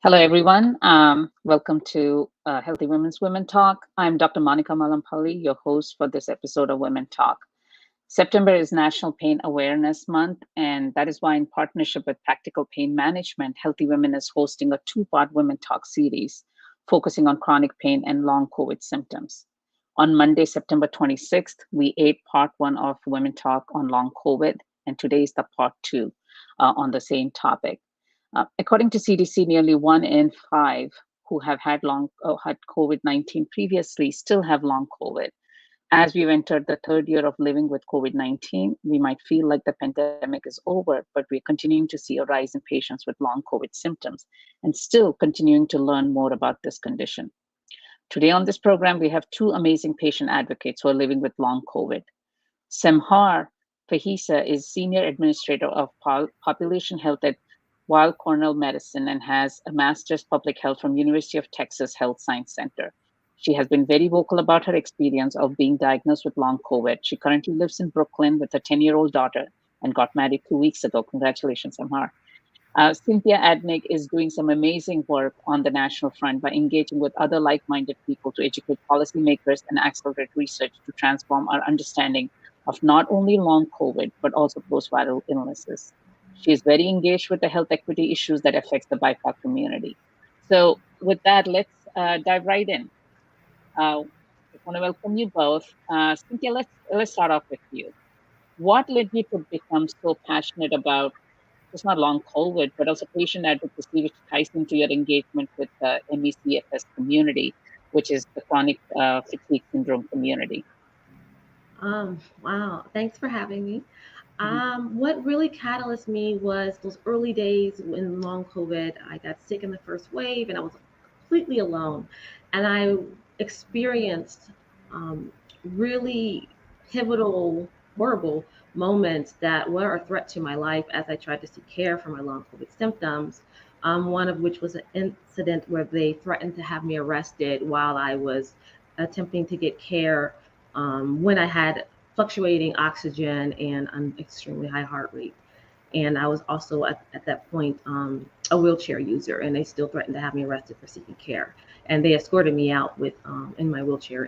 Hello, everyone. Welcome to Healthy Women's Women Talk. I'm Dr. Monica Malampalli, your host for this episode of Women Talk. September is National Pain Awareness Month, and that is why, in partnership with Practical Pain Management, Healthy Women is hosting a two-part Women Talk series focusing on chronic pain and long COVID symptoms. On Monday, September 26th, we aired part one of Women Talk on long COVID, and today is the part two on the same topic. According to CDC, nearly 1 in 5 who have had COVID-19 previously still have long COVID. As we've entered the third year of living with COVID-19, we might feel like the pandemic is over, but we're continuing to see a rise in patients with long COVID symptoms and still continuing to learn more about this condition. Today on this program, we have two amazing patient advocates who are living with long COVID. Semhar Fahisa is Senior Administrator of Population Health at Weill Cornell Medicine and has a Master's Public Health from University of Texas Health Science Center. She has been very vocal about her experience of being diagnosed with long COVID. She currently lives in Brooklyn with a 10-year-old daughter and got married 2 weeks ago. Congratulations, Semhar. Cynthia Adnig is doing some amazing work on the national front by engaging with other like minded people to educate policymakers and accelerate research to transform our understanding of not only long COVID, but also post viral illnesses. She is very engaged with the health equity issues that affects the BIPOC community. So, with that, let's dive right in. I want to welcome you both. Cynthia, let's start off with you. What led you to become so passionate about just not long COVID, but also patient advocacy, which ties into your engagement with the MECFS community, which is the chronic fatigue syndrome community? Wow. Thanks for having me. Mhm. What really catalyzed me was those early days when long COVID. I got sick in the first wave and I was completely alone. And I experienced um, really pivotal, horrible moments that were a threat to my life as I tried to seek care for my long COVID symptoms. One of which was an incident where they threatened to have me arrested while I was attempting to get care when I had fluctuating oxygen and an extremely high heart rate. And I was also at that point a wheelchair user, and they still threatened to have me arrested for seeking care. And they escorted me out with in my wheelchair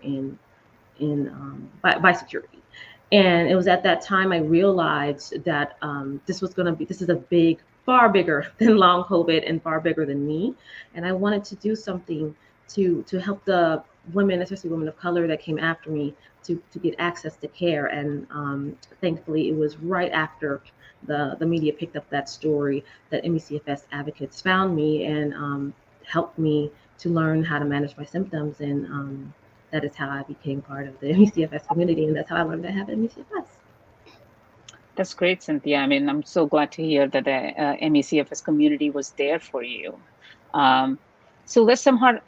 by security. And it was at that time I realized that this is a far bigger than long COVID and far bigger than me. And I wanted to do something to help the women, especially women of color that came after me, to get access to care. And thankfully, it was right after the media picked up that story that MECFS advocates found me and helped me to learn how to manage my symptoms. And that is how I became part of the MECFS community, and that's how I learned to have MECFS. That's great, Cynthia. I mean, I'm so glad to hear that the MECFS community was there for you. Um, so let's somehow,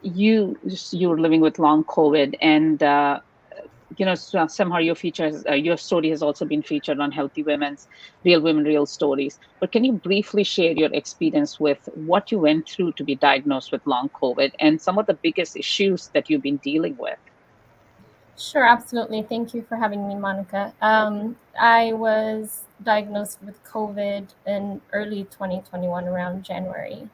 you were living with long COVID, and somehow your story has also been featured on Healthy Women's Real Women, Real Stories. But can you briefly share your experience with what you went through to be diagnosed with long COVID and some of the biggest issues that you've been dealing with? Sure, absolutely. Thank you for having me, Monica. I was diagnosed with COVID in early 2021, around January.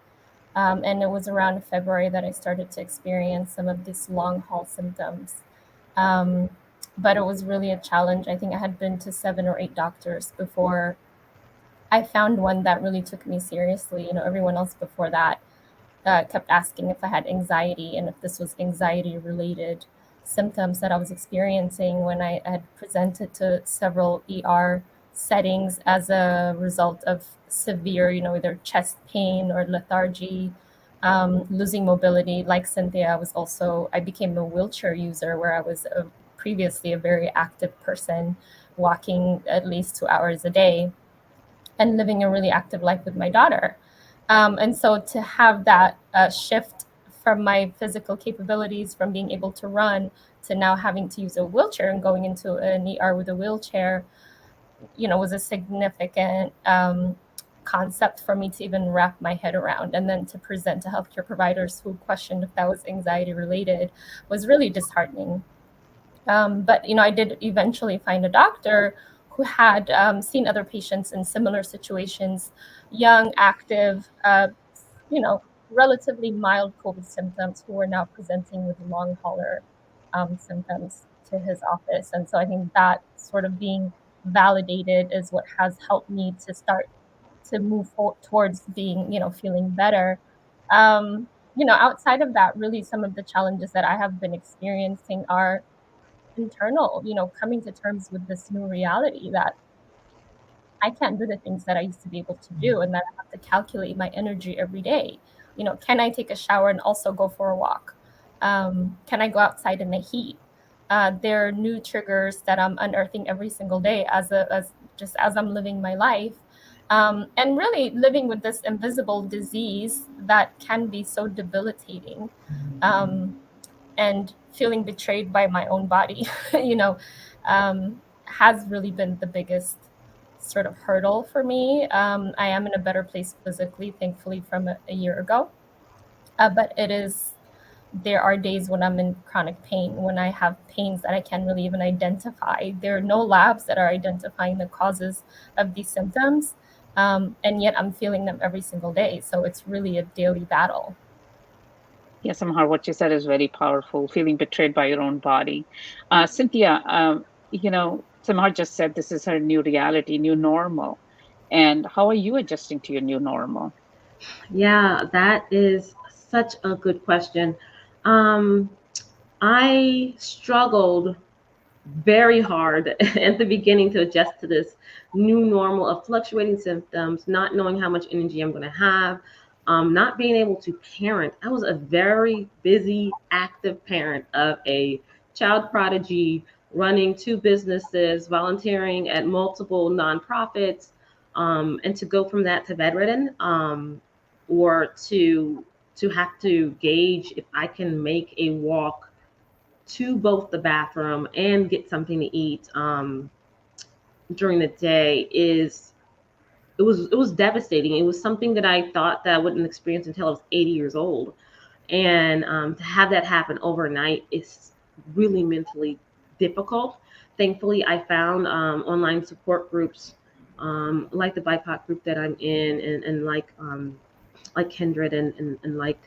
And it was around February that I started to experience some of these long haul symptoms. Um, but it was really a challenge. I think I had been to 7 or 8 doctors before I found one that really took me seriously. Everyone else before that kept asking if I had anxiety and if this was anxiety related symptoms that I was experiencing when I had presented to several ER settings as a result of severe, either chest pain or lethargy, losing mobility. Like Cynthia, I became a wheelchair user where I was previously a very active person, walking at least 2 hours a day and living a really active life with my daughter. And so to have that shift from my physical capabilities, from being able to run to now having to use a wheelchair and going into an ER with a wheelchair, was a significant concept for me to even wrap my head around. And then to present to healthcare providers who questioned if that was anxiety related was really disheartening. But I did eventually find a doctor who had seen other patients in similar situations, young, active, relatively mild COVID symptoms who were now presenting with long hauler symptoms to his office. And so I think that sort of being validated is what has helped me to start to move towards being, feeling better. Outside of that, really some of the challenges that I have been experiencing are internal, coming to terms with this new reality that I can't do the things that I used to be able to do, and that I have to calculate my energy every day. Can I take a shower and also go for a walk? Can I go outside in the heat? There are new triggers that I'm unearthing every single day as just as I'm living my life, and really living with this invisible disease that can be so debilitating, and feeling betrayed by my own body, you know, has really been the biggest sort of hurdle for me. I am in a better place physically, thankfully, from a year ago. But there are days when I'm in chronic pain, when I have pains that I can't really even identify. There are no labs that are identifying the causes of these symptoms. And yet I'm feeling them every single day. So it's really a daily battle. Yeah, somehow what you said is very powerful, feeling betrayed by your own body. Cynthia, Samar just said this is her new reality, new normal. And how are you adjusting to your new normal? Yeah, that is such a good question. Um, I struggled very hard at the beginning to adjust to this new normal of fluctuating symptoms, not knowing how much energy I'm going to have, not being able to parent. I was a very busy, active parent of a child prodigy, running two businesses, volunteering at multiple nonprofits, and to go from that to bedridden, or to have to gauge if I can make a walk to both the bathroom and get something to eat during the day is it was devastating. It was something that I thought that I wouldn't experience until I was 80 years old, and to have that happen overnight is really mentally difficult. Thankfully, I found online support groups, like the BIPOC group that I'm in, and like Kindred, and like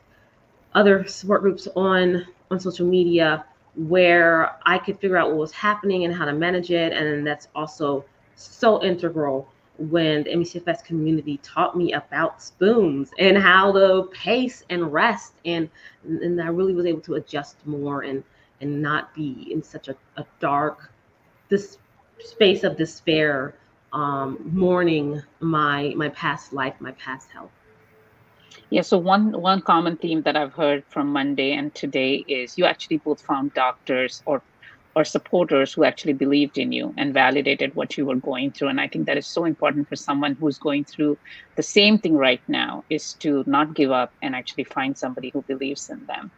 other support groups on social media, where I could figure out what was happening and how to manage it. And that's also so integral when the MECFS community taught me about spoons and how to pace and rest, and I really was able to adjust more, and not be in such a dark this space of despair, mourning my past life, my past health. Yeah, so one common theme that I've heard from Monday and today is you actually both found doctors or supporters who actually believed in you and validated what you were going through. And I think that is so important for someone who's going through the same thing right now, is to not give up and actually find somebody who believes in them.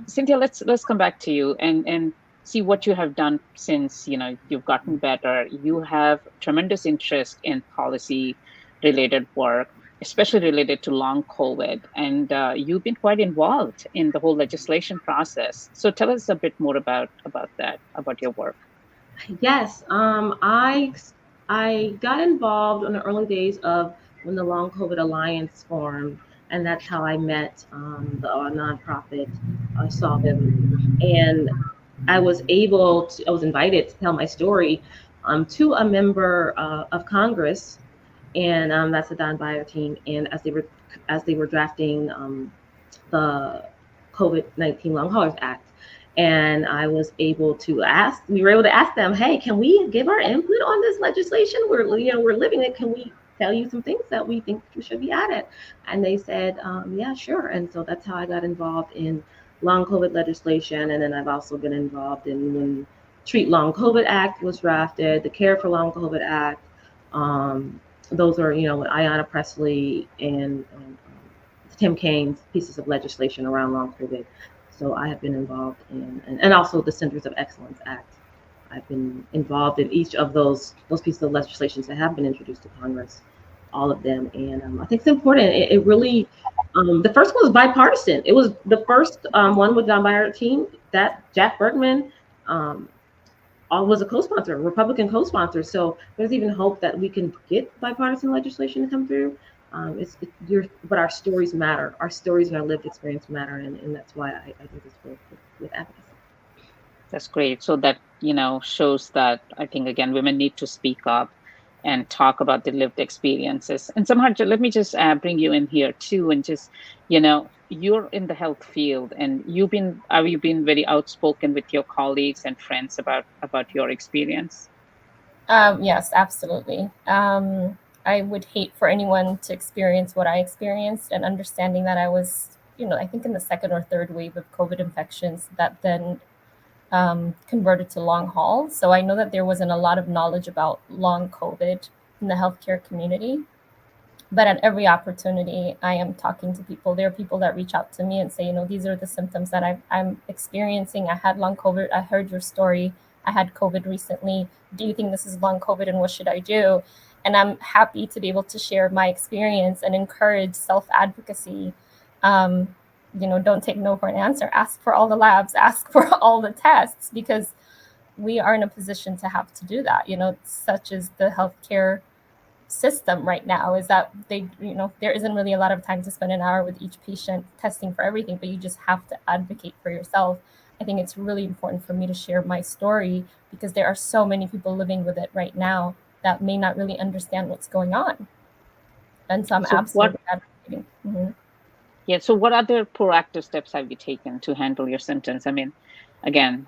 Cynthia, let's come back to you and see what you have done since you've gotten better. You have tremendous interest in policy related work, especially related to long COVID. And you've been quite involved in the whole legislation process. So tell us a bit more about that, about your work. Yes, I got involved in the early days of when the Long COVID Alliance formed, and that's how I met the nonprofit. I saw them, and I was invited to tell my story to a member of Congress, and that's the Don Beyer team. And as they were drafting the COVID-19 Long Haulers Act. And we were able to ask them, hey, can we give our input on this legislation? We're living it. Can we tell you some things that we think should be added? And they said, yeah, sure. And so that's how I got involved in long COVID legislation. And then I've also been involved in when Treat Long COVID Act was drafted, the Care for Long COVID Act. Those are, with Ayanna Pressley and Tim Kaine's pieces of legislation around long COVID. So I have been involved in, and also the Centers of Excellence Act. I've been involved in each of those pieces of legislation that have been introduced to Congress, all of them. And I think it's important. It really, the first one was bipartisan. It was the first one with Don Beyer team that Jack Bergman was a co-sponsor, Republican co-sponsor. So there's even hope that we can get bipartisan legislation to come through. But our stories matter. Our stories and our lived experience matter, and that's why I do this work with advocacy. That's great. So that, shows that I think, again, women need to speak up and talk about the lived experiences. And somehow, let me just bring you in here too, and just, you're in the health field, and have you been very outspoken with your colleagues and friends about your experience? Yes, absolutely. I would hate for anyone to experience what I experienced, and understanding that I was, I think in the second or third wave of COVID infections that then converted to long haul. So I know that there wasn't a lot of knowledge about long COVID in the healthcare community. But at every opportunity, I am talking to people. There are people that reach out to me and say, these are the symptoms that I'm experiencing. I had long COVID. I heard your story. I had COVID recently. Do you think this is long COVID, and what should I do? And I'm happy to be able to share my experience and encourage self-advocacy. Don't take no for an answer. Ask for all the labs, ask for all the tests, because we are in a position to have to do that. Such as the healthcare system right now, is that there isn't really a lot of time to spend an hour with each patient testing for everything, but you just have to advocate for yourself. I think it's really important for me to share my story, because there are so many people living with it right now that may not really understand what's going on. And so I'm So what absolutely advocating. Mm-hmm. Yeah. So, what other proactive steps have you taken to handle your symptoms? I mean, again,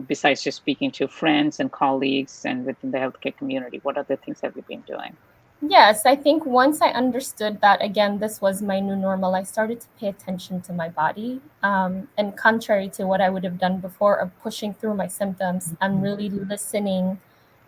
besides just speaking to friends and colleagues and within the healthcare community, what other things have you been doing? Yes, I think once I understood that, again, this was my new normal, I started to pay attention to my body. And contrary to what I would have done before of pushing through my symptoms, I'm really listening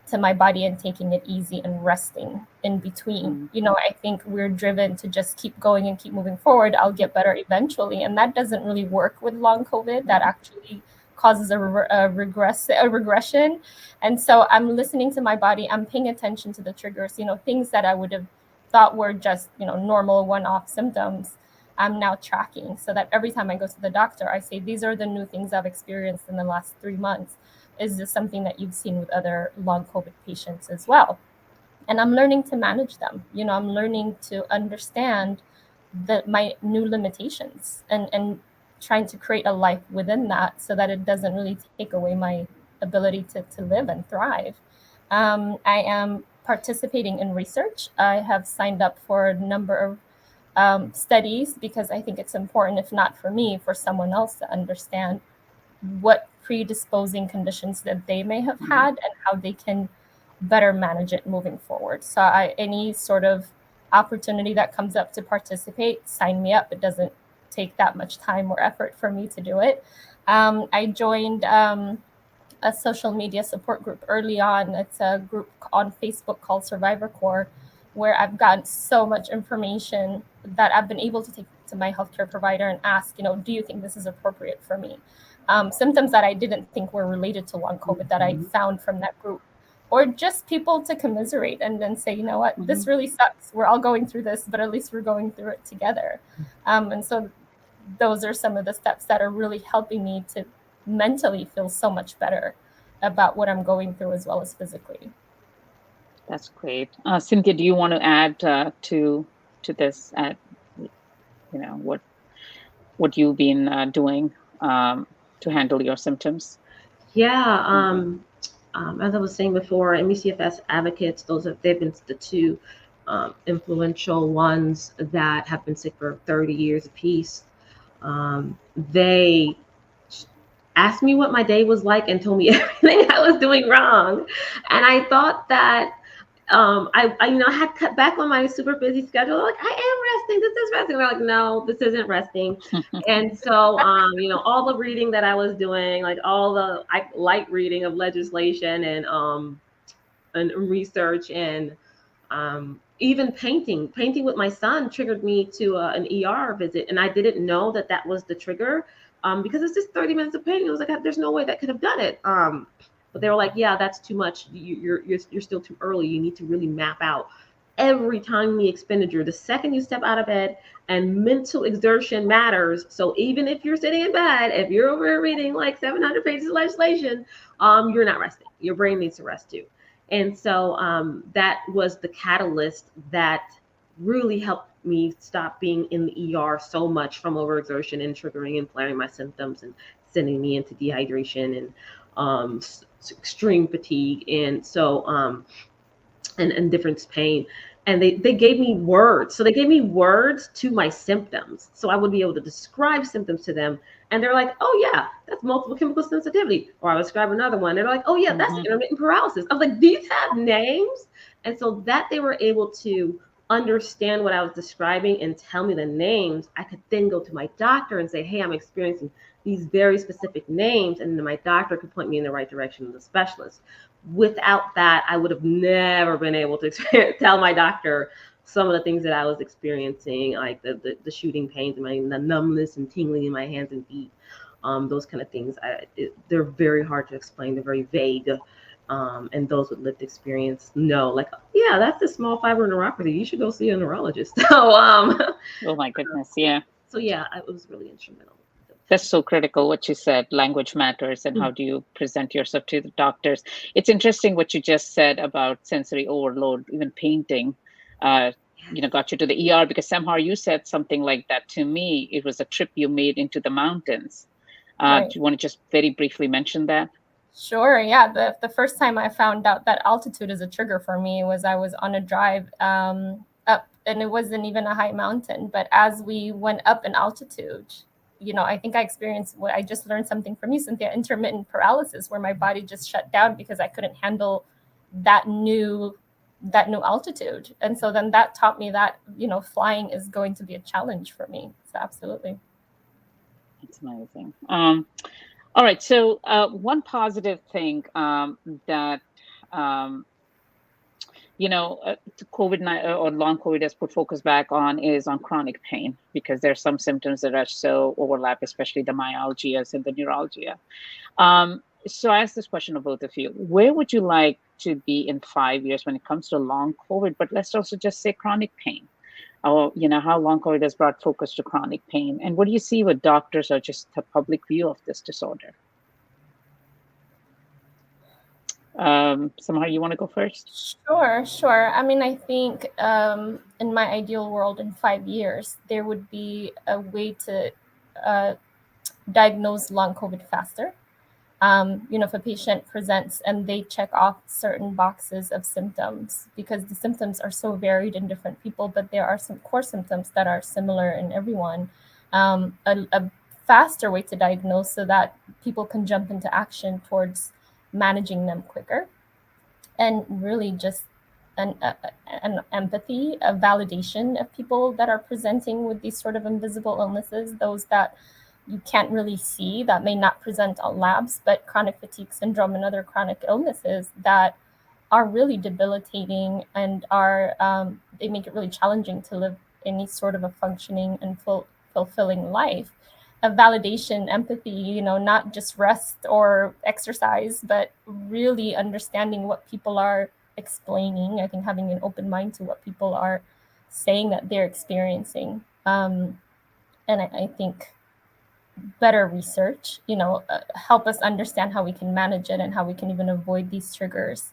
to my body and taking it easy and resting in between. I think we're driven to just keep going and keep moving forward. I'll get better eventually. And that doesn't really work with long COVID. That actually causes a regression. And so I'm listening to my body. I'm paying attention to the triggers, things that I would have thought were just, normal one-off symptoms. I'm now tracking, so that every time I go to the doctor, I say, these are the new things I've experienced in the last 3 months. Is this something that you've seen with other long COVID patients as well? And I'm learning to manage them. I'm learning to understand my new limitations, and trying to create a life within that, so that it doesn't really take away my ability to live and thrive. I am participating in research. I have signed up for a number of studies, because I think it's important, if not for me, for someone else to understand what predisposing conditions that they may have had, and how they can better manage it moving forward. So any sort of opportunity that comes up to participate, sign me up. It doesn't take that much time or effort for me to do it. I joined a social media support group early on. It's a group on Facebook called Survivor Corps, where I've gotten so much information that I've been able to take to my healthcare provider and ask, do you think this is appropriate for me? Symptoms that I didn't think were related to long COVID that I found from that group, or just people to commiserate and then say, what, this really sucks. We're all going through this, but at least we're going through it together. And so those are some of the steps that are really helping me to mentally feel so much better about what I'm going through, as well as physically. That's great. Cynthia, do you want to add to this? What you've been doing to handle your symptoms? Yeah. As I was saying before, MECFS advocates, they've been the two influential ones that have been sick for 30 years apiece. They asked me what my day was like and told me everything I was doing wrong. And I thought that I had cut back on my super busy schedule. Like, I am resting. This is resting. They're like, no, this isn't resting. And so, all the reading that I was doing, like all the light reading of legislation and research, and even painting with my son triggered me to an ER visit. And I didn't know that was the trigger, because it's just 30 minutes of painting. I was like, there's no way that could have done it. But they were like, yeah, that's too much. You're still too early. You need to really map out every timely expenditure. The second you step out of bed, and mental exertion matters. So even if you're sitting in bed, if you're over reading like 700 pages of legislation, you're not resting. Your brain needs to rest too. And so that was the catalyst that really helped me stop being in the ER so much from overexertion and triggering and flaring my symptoms and sending me into dehydration and extreme fatigue. And so and different pain. And they gave me words. So they gave me words to my symptoms. So I would be able to describe symptoms to them. And they're like, oh, yeah, that's multiple chemical sensitivity. Or I would describe another one. They're like, oh, yeah, that's intermittent paralysis. I was like, these have names. And so that they were able to understand what I was describing and tell me the names, I could then go to my doctor and say, hey, I'm experiencing these very specific names. And then my doctor could point me in the right direction of the specialist. Without that, I would have never been able to tell my doctor some of the things that I was experiencing, like the shooting pains and the numbness and tingling in my hands and feet. Those kind of things, they're very hard to explain. They're very vague. And those with lived experience know, like, yeah, that's a small fiber neuropathy. You should go see a neurologist. So, oh my goodness, yeah. So yeah, it was really instrumental. That's so critical what you said. Language matters, and how do you present yourself to the doctors? It's interesting what you just said about sensory overload, even painting. Got you to the ER because somehow you said something like that to me. It was a trip you made into the mountains. Right. Do you want to just very briefly mention that? Sure. Yeah. The first time I found out that altitude is a trigger for me was I was on a drive up, and it wasn't even a high mountain. But as we went up in altitude, I think I experienced what I just learned something from you, Cynthia, intermittent paralysis, where my body just shut down because I couldn't handle that new altitude. And so then that taught me that, flying is going to be a challenge for me. So absolutely. It's amazing. All right. So one positive thing that COVID or long COVID has put focus back on is on chronic pain, because there's some symptoms that are so overlap, especially the myalgias and the neuralgia. So I ask this question of both of you. Where would you like to be in 5 years when it comes to long COVID? But let's also just say chronic pain. How long COVID has brought focus to chronic pain. And what do you see with doctors or just the public view of this disorder? Somehow you want to go first? Sure. I mean, I think in my ideal world in 5 years, there would be a way to diagnose long COVID faster. If a patient presents and they check off certain boxes of symptoms, because the symptoms are so varied in different people, but there are some core symptoms that are similar in everyone, a faster way to diagnose so that people can jump into action towards managing them quicker, and really just an empathy, a validation of people that are presenting with these sort of invisible illnesses, those that you can't really see, that may not present on labs, but chronic fatigue syndrome and other chronic illnesses that are really debilitating and they make it really challenging to live any sort of a functioning and fulfilling life. A validation, empathy, not just rest or exercise, but really understanding what people are explaining. I think having an open mind to what people are saying that they're experiencing. And I think better research, help us understand how we can manage it and how we can even avoid these triggers.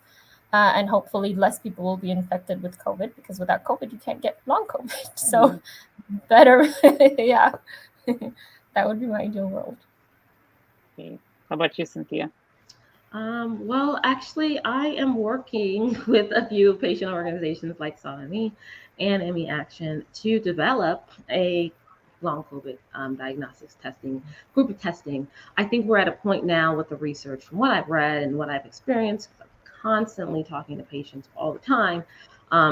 And hopefully less people will be infected with COVID, because without COVID, you can't get long COVID. So better, yeah. That would be my ideal world. Okay. How about you, Cynthia? Well, actually, I am working with a few patient organizations like SALME and ME Action to develop a long COVID diagnostics testing, group of testing. I think we're at a point now with the research, from what I've read and what I've experienced, because I'm constantly talking to patients all the time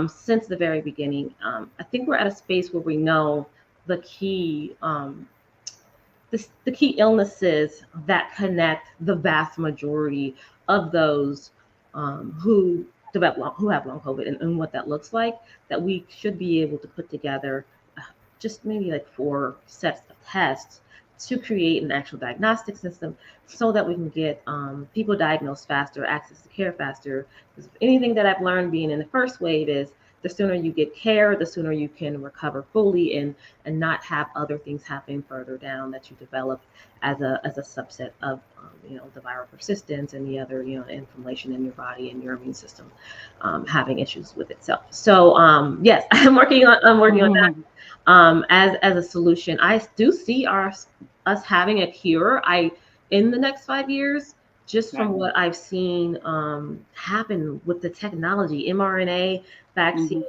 since the very beginning. I think we're at a space where we know the key the key illnesses that connect the vast majority of those who have long COVID, and what that looks like, that we should be able to put together just maybe like 4 sets of tests to create an actual diagnostic system so that we can get people diagnosed faster, access to care faster. Because anything that I've learned being in the first wave is the sooner you get care, the sooner you can recover fully and not have other things happen further down that you develop as a subset of the viral persistence and the other inflammation in your body and your immune system having issues with itself. So yes, I'm working on that as a solution. I do see us having a cure. In the next 5 years, just from Right. what I've seen happen with the technology, mRNA vaccine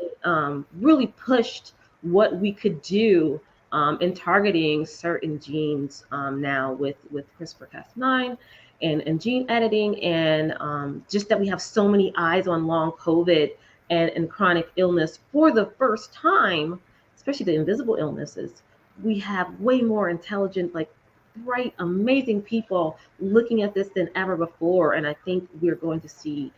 really pushed what we could do in targeting certain genes now with CRISPR-Cas9 and gene editing, and just that we have so many eyes on long COVID and chronic illness for the first time, especially the invisible illnesses. We have way more intelligent, like bright, amazing people looking at this than ever before. And I think we're going to see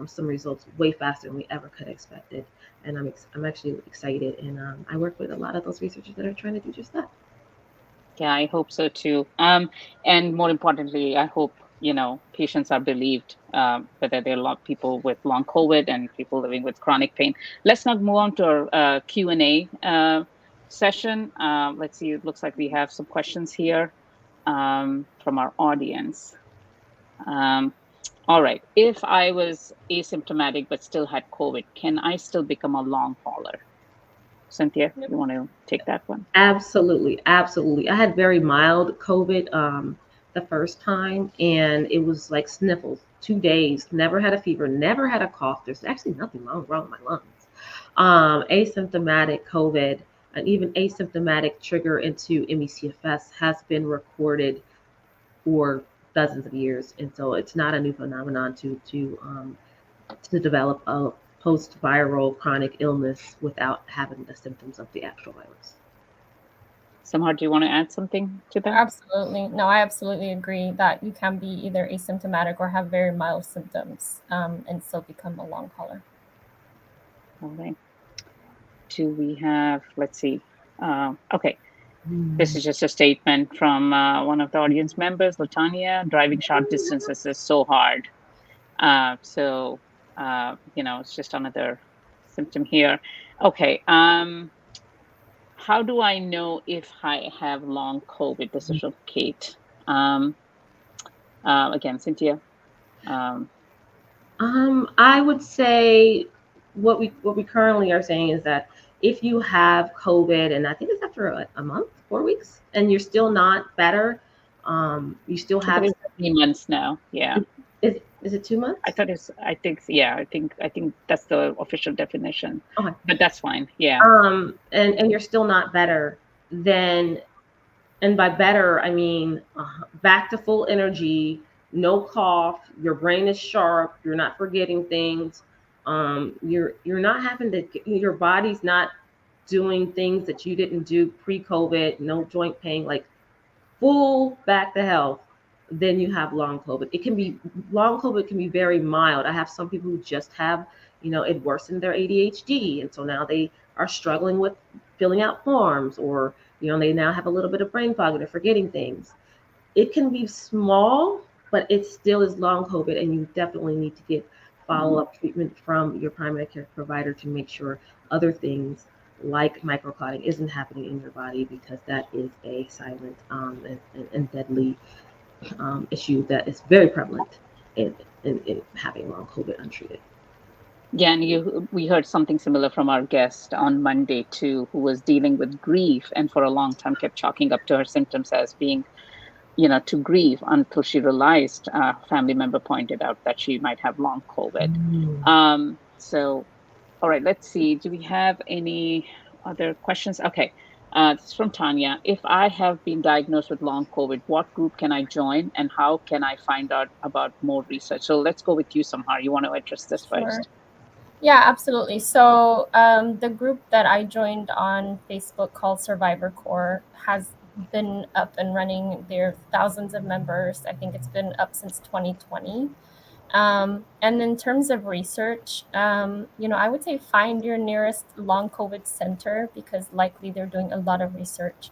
some results way faster than we ever could have expected. And I'm actually excited. And I work with a lot of those researchers that are trying to do just that. Yeah, I hope so too. And more importantly, I hope, patients are believed, whether there are a lot of people with long COVID and people living with chronic pain. Let's now move on to our Q&A session. Let's see, it looks like we have some questions here from our audience. All right. If I was asymptomatic but still had COVID, can I still become a long hauler? Cynthia, you want to take that one? Absolutely, absolutely. I had very mild COVID the first time, and it was like sniffles, 2 days. Never had a fever, never had a cough. There's actually nothing wrong with my lungs. Asymptomatic COVID and even asymptomatic trigger into ME/CFS has been recorded for dozens of years, and so it's not a new phenomenon to develop a post-viral chronic illness without having the symptoms of the actual virus. Samar, do you want to add something to that? Absolutely. No, I absolutely agree that you can be either asymptomatic or have very mild symptoms and still become a long hauler. All right. Do we have, let's see. Okay. This is just a statement from one of the audience members, Latanya. Driving short distances is so hard. So, it's just another symptom here. Okay. How do I know if I have long COVID? This is from Kate. Again, Cynthia. I would say what we currently are saying is that if you have COVID, and I think it's after a month, 4 weeks, and you're still not better, you still have 3 months now. Yeah. Is it 2 months? I think I think that's the official definition. Okay. But that's fine. Yeah. And you're still not better, then, and by better I mean back to full energy, no cough, your brain is sharp, you're not forgetting things, you're not having to, your body's not doing things that you didn't do pre-COVID, no joint pain, like full back to health, then you have long COVID. Long COVID can be very mild. I have some people who just have, it worsened their ADHD. And so now they are struggling with filling out forms, or, they now have a little bit of brain fog and they're forgetting things. It can be small, but it still is long COVID. And you definitely need to get follow-up treatment from your primary care provider to make sure other things like microclotting isn't happening in your body, because that is a silent and deadly issue that is very prevalent in having long COVID untreated. Yeah, and we heard something similar from our guest on Monday too, who was dealing with grief and for a long time kept chalking up to her symptoms as being, to grieve, until she realized a family member pointed out that she might have long COVID. So, all right, let's see. Do we have any other questions? Okay. This is from Tanya. If I have been diagnosed with long COVID, what group can I join and how can I find out about more research? So let's go with you, Samar. You want to address this first? Yeah, absolutely. So the group that I joined on Facebook called Survivor Corps has been up and running. There are thousands of members. I think it's been up since 2020. And in terms of research, I would say find your nearest long COVID center, because likely they're doing a lot of research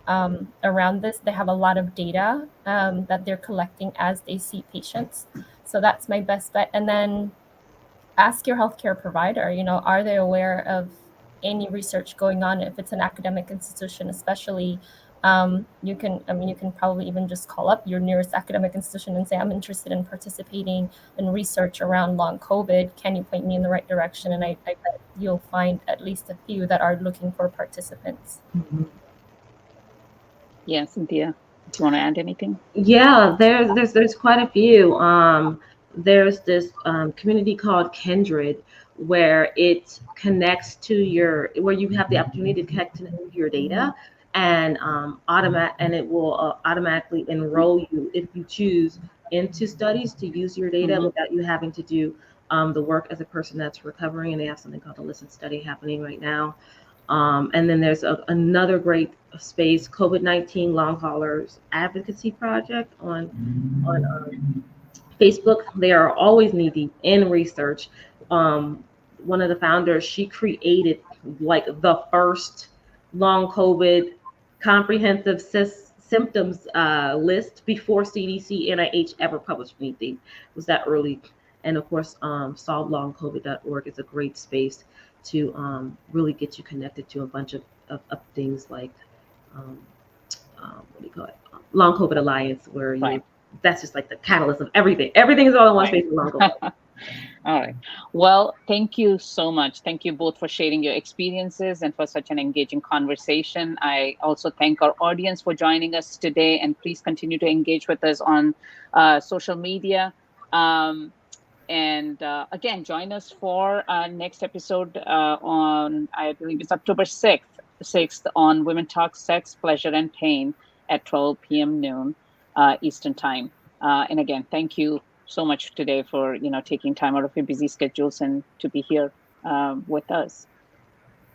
around this. They have a lot of data that they're collecting as they see patients. So that's my best bet. And then ask your healthcare provider, are they aware of any research going on? If it's an academic institution, especially, you can probably even just call up your nearest academic institution and say, I'm interested in participating in research around long COVID. Can you point me in the right direction? And I bet you'll find at least a few that are looking for participants. Mm-hmm. Yeah, Cynthia, do you want to add anything? Yeah, there's quite a few. There's this community called Kindred, where it connects to where you have the opportunity to connect to your data, and and it will automatically enroll you if you choose into studies to use your data without you having to do the work as a person that's recovering. And they have something called a Listen Study happening right now. And then there's another great space, COVID-19 Long Haulers Advocacy Project on Facebook. They are always knee deep in research. One of the founders, she created like the first long COVID comprehensive symptoms list before CDC, NIH ever published anything. It was that early. And of course, solvelongcovid.org is a great space to really get you connected to a bunch of things like what do you call it? Long COVID Alliance, where that's just like the catalyst of everything. Everything is all in one space with long COVID. All right. Well, thank you so much. Thank you both for sharing your experiences and for such an engaging conversation. I also thank our audience for joining us today, and please continue to engage with us on social media. And again, join us for our next episode on, I believe it's October 6th on Women Talk Sex, Pleasure, and Pain at 12 p.m. noon Eastern Time. And again, thank you so much today for taking time out of your busy schedules and to be here with us.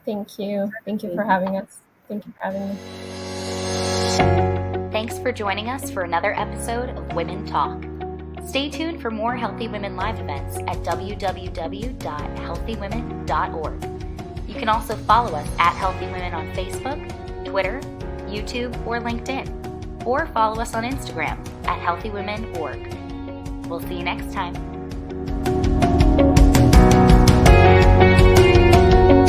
Thank you. Thank you for having us. Thank you for having me. Thanks for joining us for another episode of Women Talk. Stay tuned for more Healthy Women live events at www.healthywomen.org. You can also follow us at Healthy Women on Facebook, Twitter, YouTube, or LinkedIn, or follow us on Instagram at HealthyWomen.org. We'll see you next time.